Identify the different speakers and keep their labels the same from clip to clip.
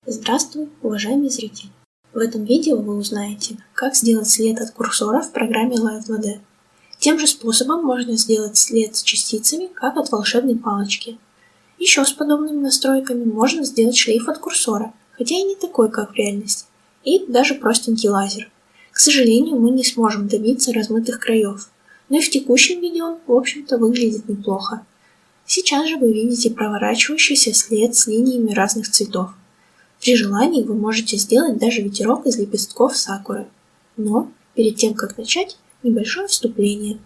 Speaker 1: Здравствуй, уважаемый зритель! В этом видео вы узнаете, как сделать след от курсора в программе Light2D. Тем же способом можно сделать след с частицами, как от волшебной палочки. Еще с подобными настройками можно сделать шлейф от курсора, хотя и не такой, как в реальности, и даже простенький лазер. К сожалению, мы не сможем добиться размытых краев, но и в текущем видео он, в общем-то, выглядит неплохо. Сейчас же вы видите проворачивающийся след с линиями разных цветов. При желании вы можете сделать даже ветерок из лепестков сакуры. Но перед тем, как начать, небольшое вступление.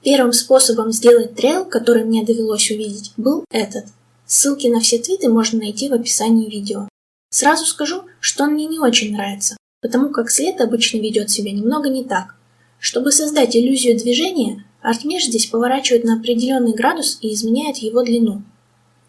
Speaker 1: Первым способом сделать трейл, который мне довелось увидеть, был этот. Ссылки на все твиты можно найти в описании видео. Сразу скажу, что он мне не очень нравится, потому как след обычно ведет себя немного не так. Чтобы создать иллюзию движения, ArtMesh здесь поворачивает на определенный градус и изменяет его длину.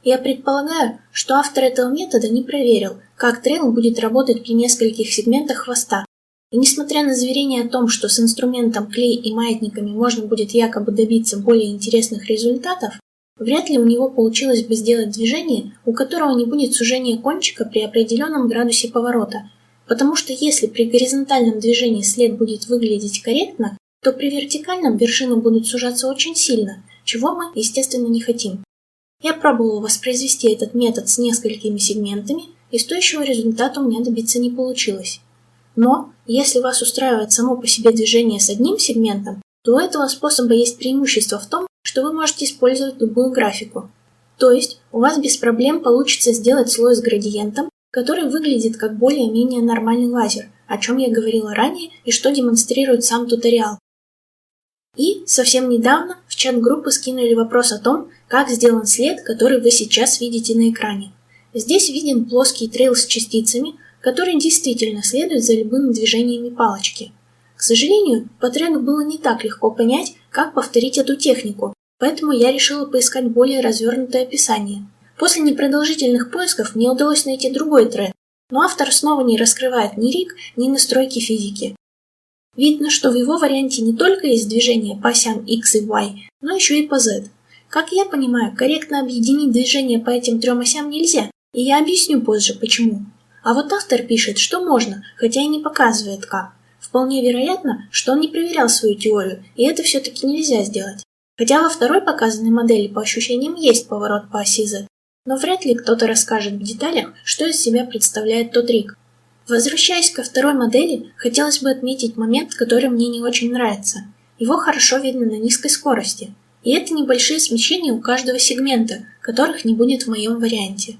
Speaker 1: Я предполагаю, что автор этого метода не проверил, как трейл будет работать при нескольких сегментах хвоста. И несмотря на заверение о том, что с инструментом клей и маятниками можно будет якобы добиться более интересных результатов, вряд ли у него получилось бы сделать движение, у которого не будет сужения кончика при определенном градусе поворота, потому что если при горизонтальном движении след будет выглядеть корректно, то при вертикальном вершины будут сужаться очень сильно, чего мы, естественно, не хотим. Я пробовала воспроизвести этот метод с несколькими сегментами, и стоящего результата у меня добиться не получилось. Но, если вас устраивает само по себе движение с одним сегментом, то у этого способа есть преимущество в том, что вы можете использовать любую графику. То есть, у вас без проблем получится сделать слой с градиентом, который выглядит как более-менее нормальный лазер, о чем я говорила ранее и что демонстрирует сам туториал. И совсем недавно в чат группы скинули вопрос о том, как сделан след, который вы сейчас видите на экране. Здесь виден плоский трейл с частицами, который действительно следует за любыми движениями палочки. К сожалению, по треду было не так легко понять, как повторить эту технику, поэтому я решила поискать более развернутое описание. После непродолжительных поисков мне удалось найти другой тред, но автор снова не раскрывает ни риг, ни настройки физики. Видно, что в его варианте не только есть движение по осям X и Y, но еще и по Z. Как я понимаю, корректно объединить движение по этим трем осям нельзя, и я объясню позже почему. А вот автор пишет, что можно, хотя и не показывает как. Вполне вероятно, что он не проверял свою теорию, и это все-таки нельзя сделать. Хотя во второй показанной модели по ощущениям есть поворот по оси Z, но вряд ли кто-то расскажет в деталях, что из себя представляет тот риг. Возвращаясь ко второй модели, хотелось бы отметить момент, который мне не очень нравится. Его хорошо видно на низкой скорости. И это небольшие смещения у каждого сегмента, которых не будет в моем варианте.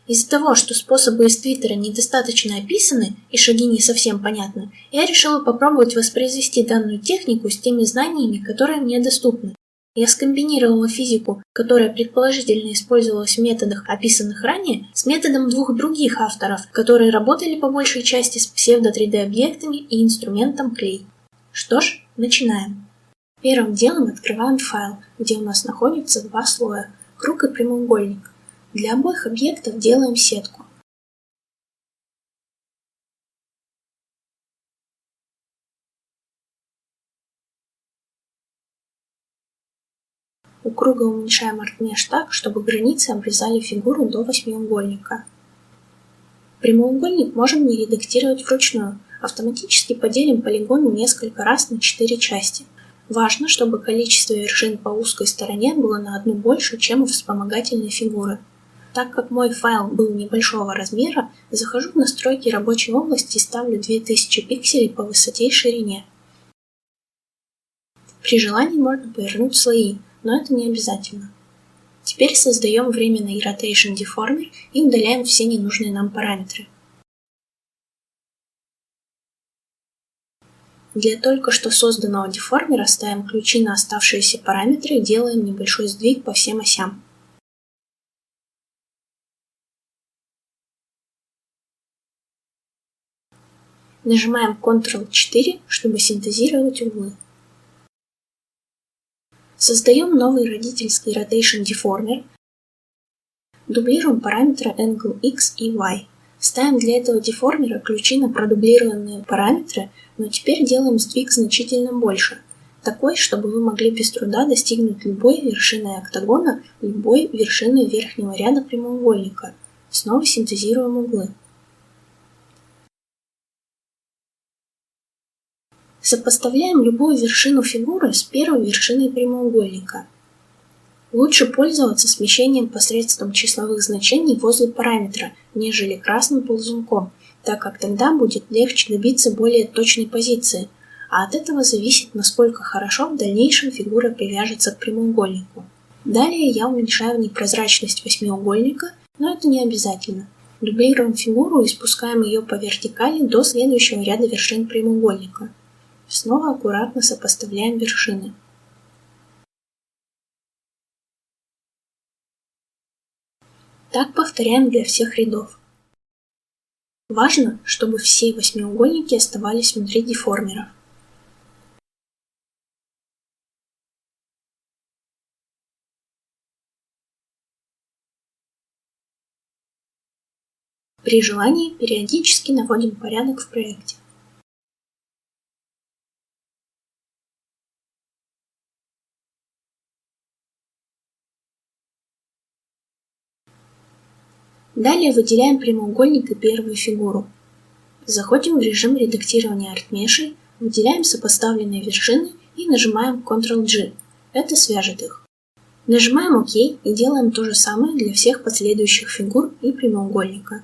Speaker 1: Из-за того, что способы из Твиттера недостаточно описаны и шаги не совсем понятны, я решила попробовать воспроизвести данную технику с теми знаниями, которые мне доступны. Я скомбинировала физику, которая предположительно использовалась в методах, описанных ранее, с методом двух других авторов, которые работали по большей части с псевдо-3D-объектами и инструментом клей. Что ж, начинаем. Первым делом открываем файл, где у нас находится два слоя – круг и прямоугольник. Для обоих объектов делаем сетку. У круга уменьшаем ArtMesh так, чтобы границы обрезали фигуру до восьмиугольника. Прямоугольник можем не редактировать вручную, автоматически поделим полигоны несколько раз на 4 части. Важно, чтобы количество вершин по узкой стороне было на одну больше, чем у вспомогательной фигуры. Так как мой файл был небольшого размера, захожу в настройки рабочей области и ставлю 2000 пикселей по высоте и ширине. При желании можно повернуть слои, но это не обязательно. Теперь создаем временный Rotation Deformer и удаляем все ненужные нам параметры. Для только что созданного деформера ставим ключи на оставшиеся параметры и делаем небольшой сдвиг по всем осям. Нажимаем Ctrl+4, чтобы синтезировать углы. Создаем новый родительский Rotation Deformer, дублируем параметры Angle X и Y. Ставим для этого деформера ключи на продублированные параметры, но теперь делаем сдвиг значительно больше. такой, чтобы вы могли без труда достигнуть любой вершины октагона, любой вершины верхнего ряда прямоугольника. Снова синтезируем углы. Сопоставляем любую вершину фигуры с первой вершиной прямоугольника. Лучше пользоваться смещением посредством числовых значений возле параметра, нежели красным ползунком, так как тогда будет легче добиться более точной позиции, а от этого зависит, насколько хорошо в дальнейшем фигура привяжется к прямоугольнику. Далее я уменьшаю непрозрачность восьмиугольника, но это не обязательно. Дублируем фигуру и спускаем ее по вертикали до следующего ряда вершин прямоугольника. Снова аккуратно сопоставляем вершины. Так повторяем для всех рядов. Важно, чтобы все восьмиугольники оставались внутри деформера. При желании периодически наводим порядок в проекте. Далее выделяем прямоугольник и первую фигуру. Заходим в режим редактирования артмешей, выделяем сопоставленные вершины и нажимаем Ctrl-G. Это свяжет их. Нажимаем ОК и делаем то же самое для всех последующих фигур и прямоугольника.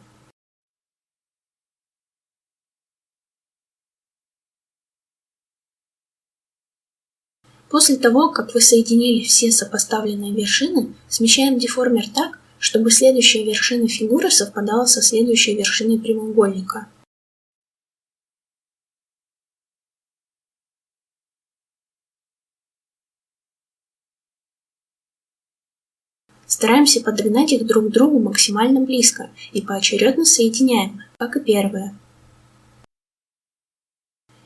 Speaker 1: После того, как вы соединили все сопоставленные вершины, смещаем деформер так, чтобы следующая вершина фигуры совпадала со следующей вершиной прямоугольника. Стараемся подогнать их друг к другу максимально близко и поочередно соединяем, как и первые.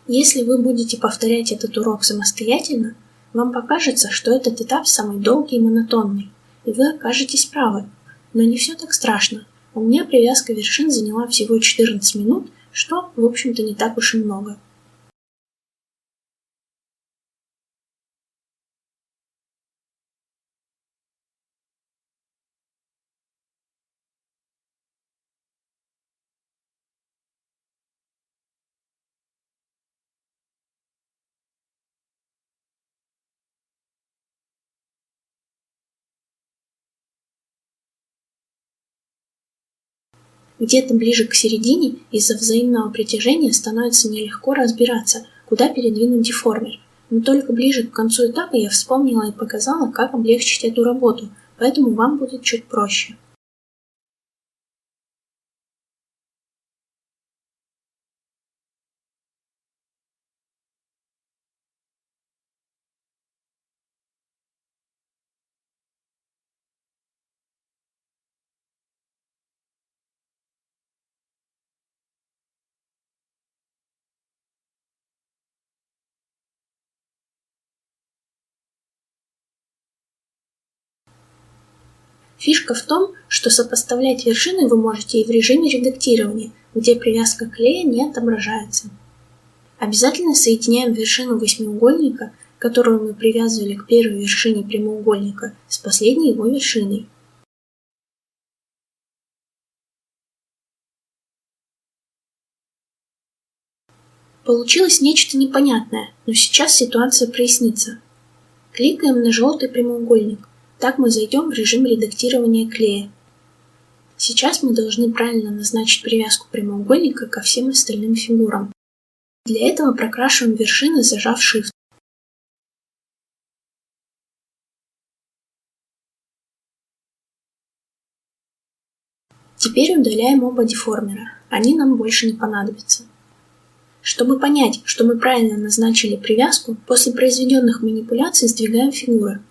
Speaker 1: Если вы будете повторять этот урок самостоятельно, вам покажется, что этот этап самый долгий и монотонный, и вы окажетесь правы. Но не все так страшно. У меня привязка вершин заняла всего 14 минут, что, в общем-то, не так уж и много. Где-то ближе к середине из-за взаимного притяжения становится нелегко разбираться, куда передвинуть деформер. Но только ближе к концу этапа я вспомнила и показала, как облегчить эту работу, поэтому вам будет чуть проще. Фишка в том, что сопоставлять вершины вы можете и в режиме редактирования, где привязка клея не отображается. Обязательно соединяем вершину восьмиугольника, которую мы привязывали к первой вершине прямоугольника, с последней его вершиной. Получилось нечто непонятное, но сейчас ситуация прояснится. Кликаем на желтый прямоугольник. Так мы зайдем в режим редактирования клея. Сейчас мы должны правильно назначить привязку прямоугольника ко всем остальным фигурам. Для этого прокрашиваем вершины, зажав Shift. Теперь удаляем оба деформера, они нам больше не понадобятся. Чтобы понять, что мы правильно назначили привязку, после произведенных манипуляций сдвигаем фигуры.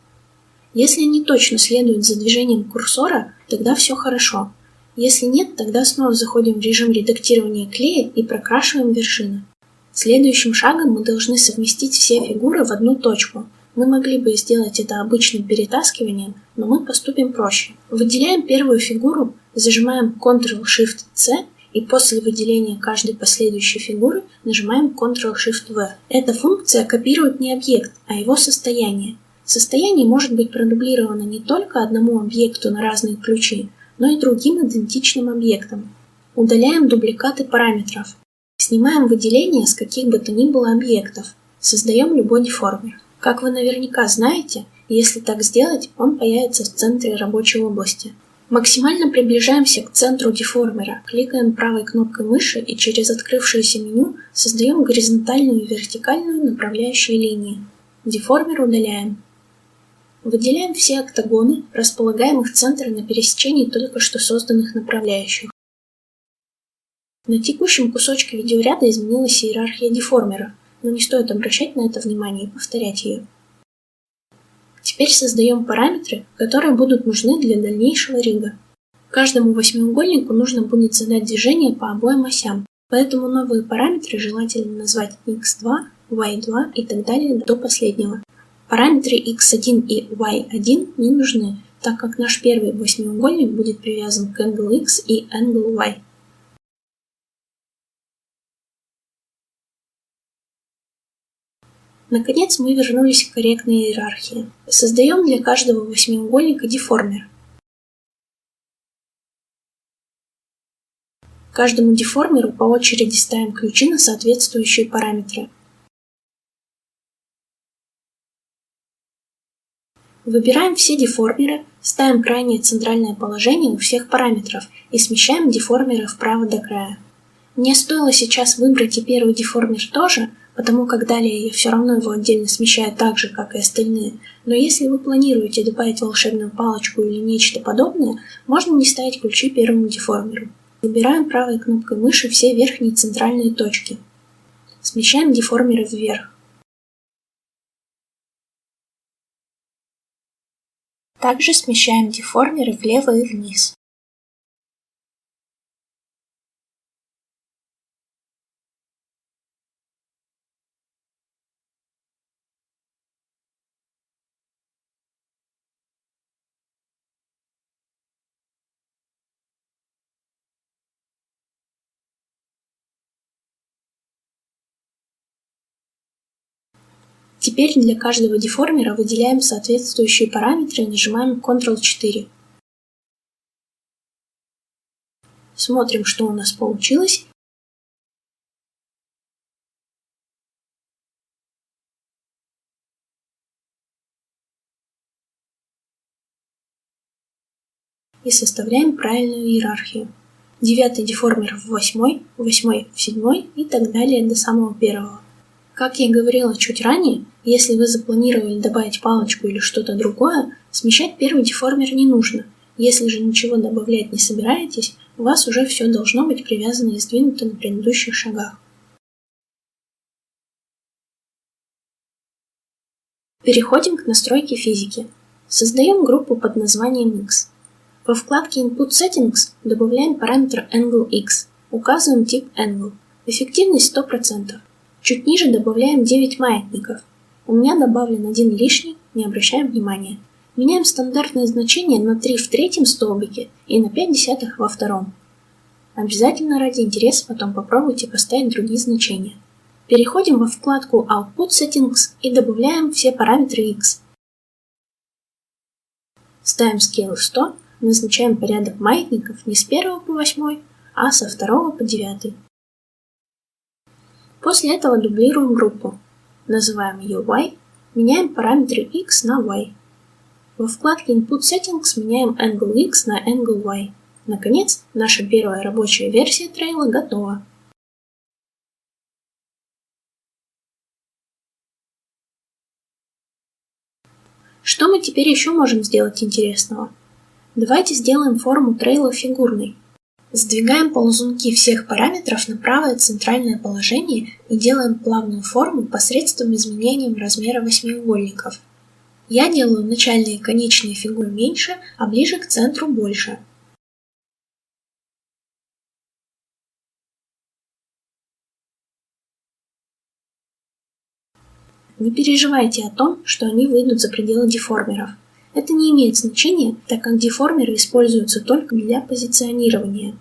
Speaker 1: Если они точно следуют за движением курсора, тогда все хорошо. Если нет, тогда снова заходим в режим редактирования клея и прокрашиваем вершины. Следующим шагом мы должны совместить все фигуры в одну точку. Мы могли бы сделать это обычным перетаскиванием, но мы поступим проще. Выделяем первую фигуру, зажимаем Ctrl-Shift-C и после выделения каждой последующей фигуры нажимаем Ctrl-Shift-V. Эта функция копирует не объект, а его состояние. Состояние может быть продублировано не только одному объекту на разные ключи, но и другим идентичным объектам. Удаляем дубликаты параметров. Снимаем выделение с каких бы то ни было объектов. Создаем любой деформер. Как вы наверняка знаете, если так сделать, он появится в центре рабочей области. Максимально приближаемся к центру деформера, кликаем правой кнопкой мыши и через открывшееся меню создаем горизонтальную и вертикальную направляющие линии. Деформер удаляем. Выделяем все октагоны, располагаем их центры на пересечении только что созданных направляющих. На текущем кусочке видеоряда изменилась иерархия деформера, но не стоит обращать на это внимание и повторять ее. Теперь создаем параметры, которые будут нужны для дальнейшего рига. Каждому восьмиугольнику нужно будет задать движение по обоим осям, поэтому новые параметры желательно назвать x2, y2 и так далее до последнего. Параметры x1 и y1 не нужны, так как наш первый восьмиугольник будет привязан к angle x и angle y. Наконец мы вернулись к корректной иерархии. Создаем для каждого восьмиугольника деформер. Каждому деформеру по очереди ставим ключи на соответствующие параметры. Выбираем все деформеры, ставим крайнее центральное положение у всех параметров и смещаем деформеры вправо до края. Мне стоило сейчас выбрать и первый деформер тоже, потому как далее я все равно его отдельно смещаю так же, как и остальные, но если вы планируете добавить волшебную палочку или нечто подобное, можно не ставить ключи первому деформеру. Выбираем правой кнопкой мыши все верхние центральные точки. Смещаем деформеры вверх. Также смещаем деформеры влево и вниз. Теперь для каждого деформера выделяем соответствующие параметры и нажимаем Ctrl-4. Смотрим, что у нас получилось. И составляем правильную иерархию. 9 деформер в 8, 8 в 7 и так далее до самого первого. Как я говорила чуть ранее, если вы запланировали добавить палочку или что-то другое, смещать первый деформер не нужно. Если же ничего добавлять не собираетесь, у вас уже все должно быть привязано и сдвинуто на предыдущих шагах. Переходим к настройке физики. Создаем группу под названием X. Во вкладке Input Settings добавляем параметр Angle X, указываем тип Angle, эффективность 100%. Чуть ниже добавляем 9 маятников. У меня добавлен один лишний, не обращаем внимания. Меняем стандартное значение на 3 в третьем столбике и на 0,5 во втором. Обязательно ради интереса потом попробуйте поставить другие значения. Переходим во вкладку Output Settings и добавляем все параметры X. Ставим Scale в 100, назначаем порядок маятников не с 1 по 8, а со 2 по 9. После этого дублируем группу. Называем ее Y, меняем параметры X на Y. Во вкладке Input Settings меняем Angle X на Angle Y. Наконец, наша первая рабочая версия трейла готова. Что мы теперь еще можем сделать интересного? Давайте сделаем форму трейла фигурной. Сдвигаем ползунки всех параметров на правое центральное положение и делаем плавную форму посредством изменения размера восьмиугольников. Я делаю начальные и конечные фигуры меньше, а ближе к центру больше. Не переживайте о том, что они выйдут за пределы деформеров. Это не имеет значения, так как деформеры используются только для позиционирования.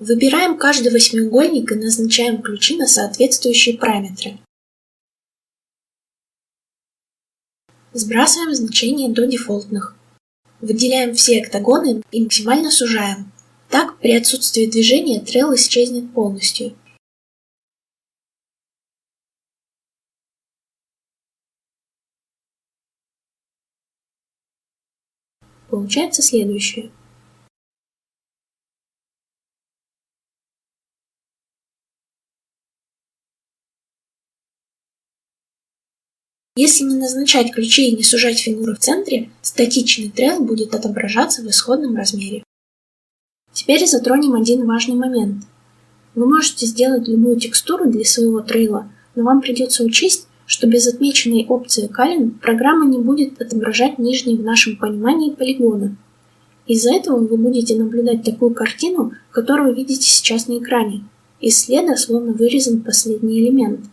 Speaker 1: Выбираем каждый восьмиугольник и назначаем ключи на соответствующие параметры. Сбрасываем значения до дефолтных. Выделяем все октагоны и максимально сужаем. Так, при отсутствии движения трейл исчезнет полностью. Получается следующее. Если не назначать ключи и не сужать фигуры в центре, статичный трейл будет отображаться в исходном размере. Теперь затронем один важный момент. Вы можете сделать любую текстуру для своего трейла, но вам придется учесть, что без отмеченной опции Cullen программа не будет отображать нижние в нашем понимании полигоны. Из-за этого вы будете наблюдать такую картину, которую видите сейчас на экране. Из следа словно вырезан последний элемент.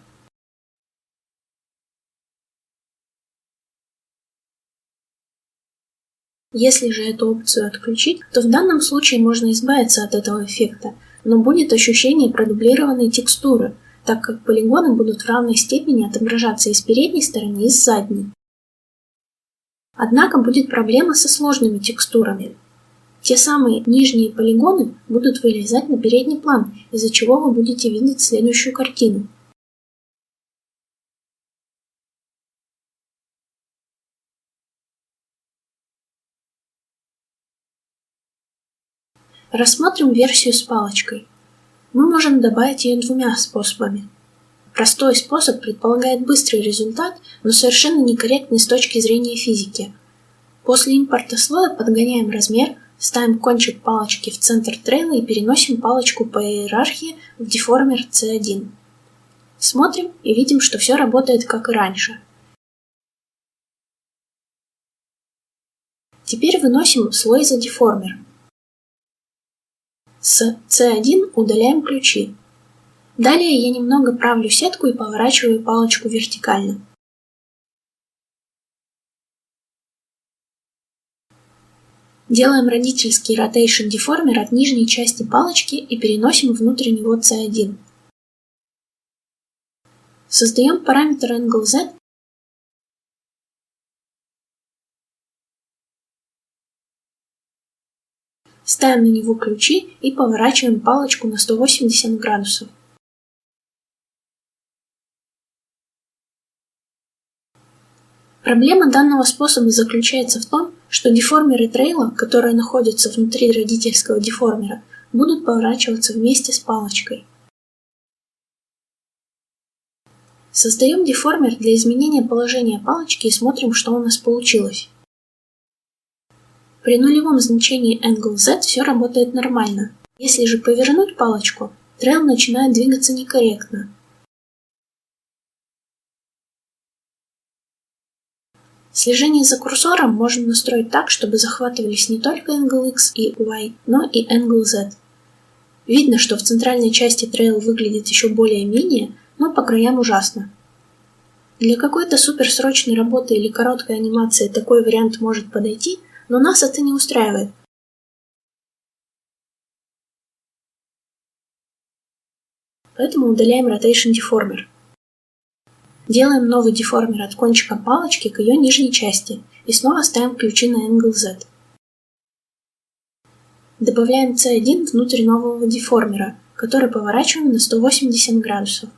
Speaker 1: Если же эту опцию отключить, то в данном случае можно избавиться от этого эффекта, но будет ощущение продублированной текстуры, так как полигоны будут в равной степени отображаться и с передней стороны, и с задней. Однако будет проблема со сложными текстурами. Те самые нижние полигоны будут вылезать на передний план, из-за чего вы будете видеть следующую картину. Рассмотрим версию с палочкой. Мы можем добавить ее двумя способами. Простой способ предполагает быстрый результат, но совершенно некорректный с точки зрения физики. После импорта слоя подгоняем размер, ставим кончик палочки в центр трейла и переносим палочку по иерархии в деформер C1. Смотрим и видим, что все работает как и раньше. Теперь выносим слой за деформер. С C1 удаляем ключи. Далее я немного правлю сетку и поворачиваю палочку вертикально. Делаем родительский Rotation Deformer от нижней части палочки и переносим внутрь него C1. Создаем параметр Angle Z. Ставим на него ключи и поворачиваем палочку на 180 градусов. Проблема данного способа заключается в том, что деформеры трейла, которые находятся внутри родительского деформера, будут поворачиваться вместе с палочкой. Создаем деформер для изменения положения палочки и смотрим, что у нас получилось. При нулевом значении Angle Z все работает нормально. Если же повернуть палочку, трейл начинает двигаться некорректно. Слежение за курсором можно настроить так, чтобы захватывались не только Angle X и Y, но и Angle Z. Видно, что в центральной части трейл выглядит еще более-менее, но по краям ужасно. Для какой-то суперсрочной работы или короткой анимации такой вариант может подойти, но нас это не устраивает. Поэтому удаляем Rotation Deformer. Делаем новый деформер от кончика палочки к ее нижней части и снова ставим ключи на Angle Z. Добавляем C1 внутрь нового деформера, который поворачиваем на 180 градусов.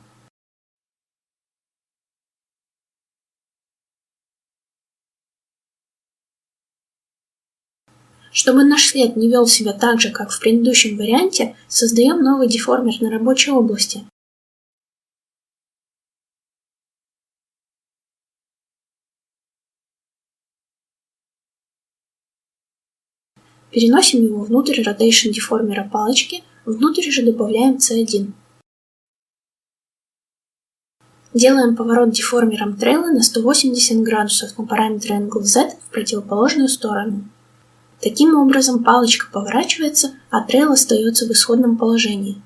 Speaker 1: Чтобы наш след не вел себя так же, как в предыдущем варианте, создаем новый деформер на рабочей области. Переносим его внутрь Rotation деформера палочки, внутрь же добавляем C1. Делаем поворот деформером трейла на 180 градусов на параметре Angle Z в противоположную сторону. Таким образом палочка поворачивается, а трейл остается в исходном положении.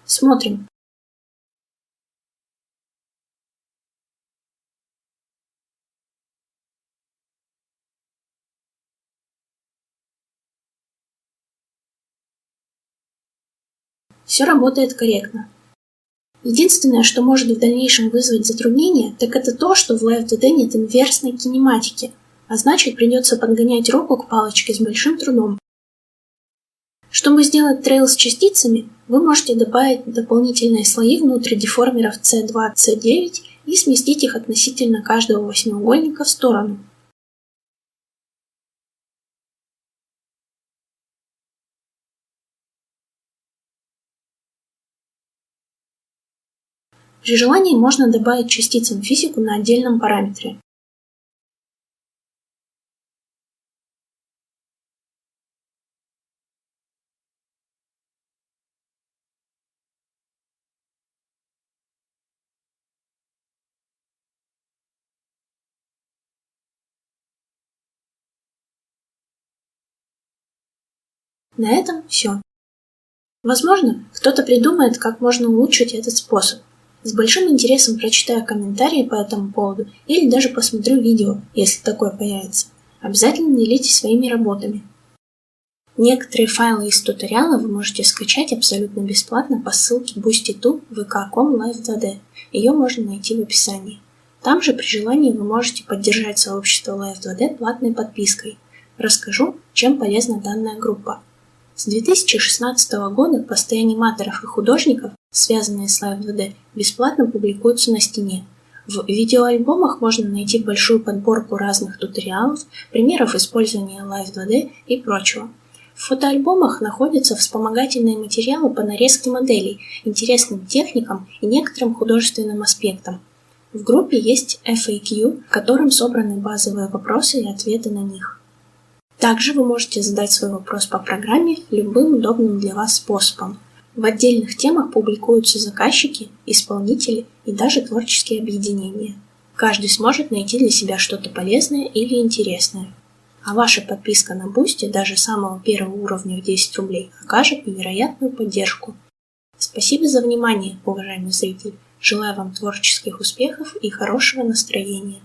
Speaker 1: Смотрим. Все работает корректно. Единственное, что может в дальнейшем вызвать затруднения, так это то, что в LiveDD нет инверсной кинематики, а значит придется подгонять руку к палочке с большим трудом. Чтобы сделать трейл с частицами, вы можете добавить дополнительные слои внутрь деформеров C2, C9 и сместить их относительно каждого восьмиугольника в сторону. При желании можно добавить частицам физику на отдельном параметре. На этом все. Возможно, кто-то придумает, как можно улучшить этот способ. С большим интересом прочитаю комментарии по этому поводу или даже посмотрю видео, если такое появится. Обязательно делитесь своими работами. Некоторые файлы из туториала вы можете скачать абсолютно бесплатно по ссылке boosty2 vk.com/livedD. Ее можно найти в описании. Там же при желании вы можете поддержать сообщество LiveDD платной подпиской. Расскажу, чем полезна данная группа. С 2016 года посты аниматоров и художников, связанные с LiveDD, бесплатно публикуются на стене. В видеоальбомах можно найти большую подборку разных туториалов, примеров использования LiveDD и прочего. В фотоальбомах находятся вспомогательные материалы по нарезке моделей, интересным техникам и некоторым художественным аспектам. В группе есть FAQ, в котором собраны базовые вопросы и ответы на них. Также вы можете задать свой вопрос по программе любым удобным для вас способом. В отдельных темах публикуются заказчики, исполнители и даже творческие объединения. Каждый сможет найти для себя что-то полезное или интересное. А ваша подписка на Boosty даже самого первого уровня в 10 рублей окажет невероятную поддержку. Спасибо за внимание, уважаемый зритель. Желаю вам творческих успехов и хорошего настроения.